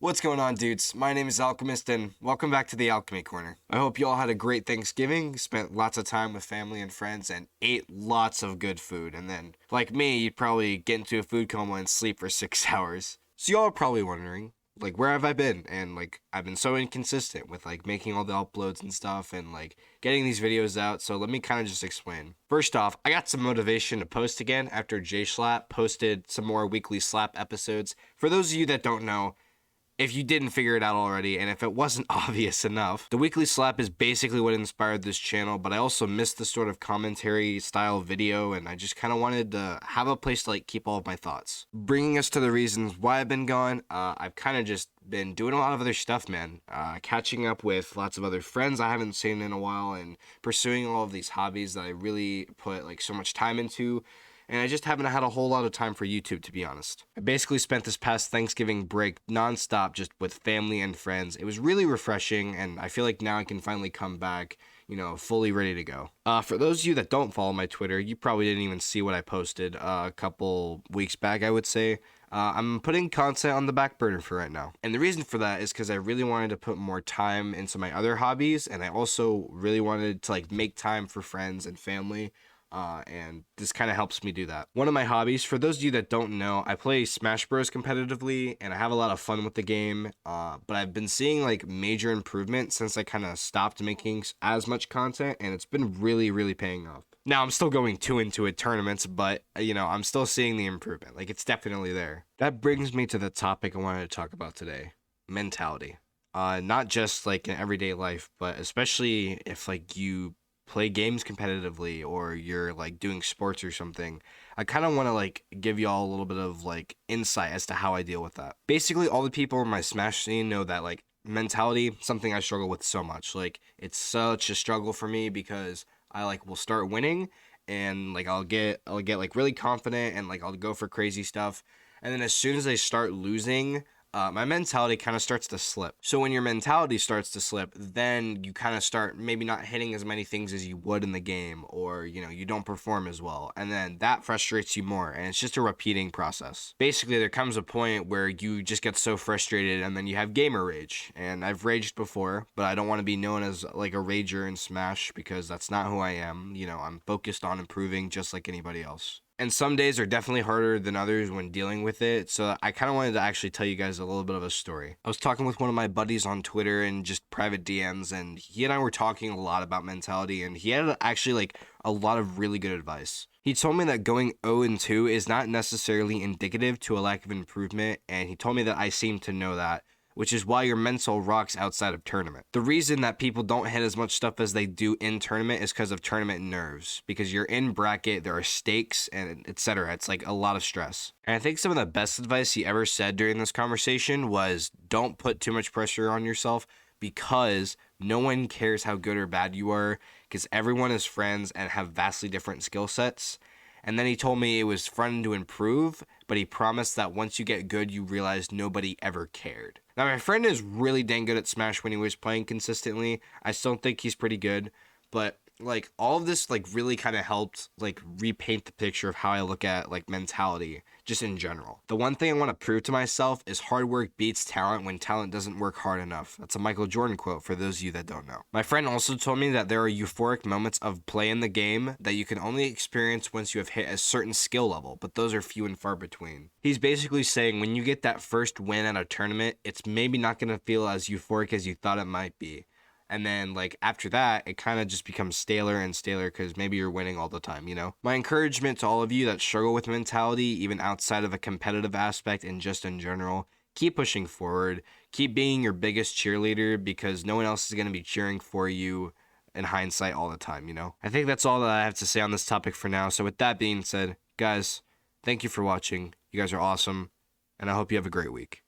What's going on, dudes? My name is Alchemist, and welcome back to the Alchemy Corner. I hope you all had a great Thanksgiving, spent lots of time with family and friends, and ate lots of good food. And then, like me, you'd probably get into a food coma and sleep for 6 hours. So y'all are probably wondering, where have I been? And, I've been so inconsistent with, making all the uploads and stuff and, getting these videos out. So let me kind of just explain. First off, I got some motivation to post again after J Slap posted some more weekly Slap episodes. For those of you that don't know, if you didn't figure it out already, and if it wasn't obvious enough, the weekly slap is basically what inspired this channel, but I also missed the sort of commentary style video, and I just kind of wanted to have a place to keep all of my thoughts. Bringing us to the reasons why I've been gone, I've kind of just been doing a lot of other stuff, man. Catching up with lots of other friends I haven't seen in a while, and pursuing all of these hobbies that I really put so much time into. And I just haven't had a whole lot of time for YouTube, to be honest. I basically spent this past Thanksgiving break nonstop just with family and friends. It was really refreshing, and I feel like now I can finally come back, fully ready to go. For those of you that don't follow my Twitter, you probably didn't even see what I posted a couple weeks back, I would say. I'm putting content on the back burner for right now. And the reason for that is because I really wanted to put more time into my other hobbies, and I also really wanted to make time for friends and family. And this kind of helps me do that. One of my hobbies, for those of you that don't know, I play Smash Bros. Competitively, and I have a lot of fun with the game, but I've been seeing major improvement since I kind of stopped making as much content, and it's been really, really paying off. Now, I'm still going into it tournaments, but, I'm still seeing the improvement. It's definitely there. That brings me to the topic I wanted to talk about today, mentality. Not just in everyday life, but especially if you play games competitively or you're doing sports or something. I kind of want to give y'all a little bit of insight as to how I deal with that. Basically, all the people in my Smash scene know that mentality, something I struggle with so much. It's such a struggle for me because I will start winning and I'll get really confident and I'll go for crazy stuff, and then as soon as I start losing, my mentality kind of starts to slip. So when your mentality starts to slip, then you kind of start maybe not hitting as many things as you would in the game, or, you don't perform as well. And then that frustrates you more, and it's just a repeating process. Basically, there comes a point where you just get so frustrated, and then you have gamer rage. And I've raged before, but I don't want to be known as a rager in Smash because that's not who I am. I'm focused on improving just like anybody else. And some days are definitely harder than others when dealing with it. So I kind of wanted to actually tell you guys a little bit of a story. I was talking with one of my buddies on Twitter and just private DMs, and he and I were talking a lot about mentality, and he had actually a lot of really good advice. He told me that going 0-2 is not necessarily indicative to a lack of improvement, and he told me that I seem to know that, which is why your mental rocks outside of tournament. The reason that people don't hit as much stuff as they do in tournament is because of tournament nerves. Because you're in bracket, there are stakes, and etc. It's a lot of stress. And I think some of the best advice he ever said during this conversation was, don't put too much pressure on yourself, because no one cares how good or bad you are, because everyone is friends and have vastly different skill sets. And then he told me it was fun to improve, but he promised that once you get good, you realize nobody ever cared. Now, my friend is really dang good at Smash when he was playing consistently. I still think he's pretty good, but all of this really kind of helped repaint the picture of how I look at mentality just in general. The one thing I want to prove to myself is hard work beats talent when talent doesn't work hard enough. That's a Michael Jordan quote for those of you that don't know. My friend also told me that there are euphoric moments of play in the game that you can only experience once you have hit a certain skill level, but those are few and far between. He's basically saying when you get that first win at a tournament, it's maybe not going to feel as euphoric as you thought it might be. And then, after that, it kind of just becomes staler and staler because maybe you're winning all the time, My encouragement to all of you that struggle with mentality, even outside of a competitive aspect and just in general, keep pushing forward. Keep being your biggest cheerleader because no one else is going to be cheering for you in hindsight all the time, I think that's all that I have to say on this topic for now. So with that being said, guys, thank you for watching. You guys are awesome, and I hope you have a great week.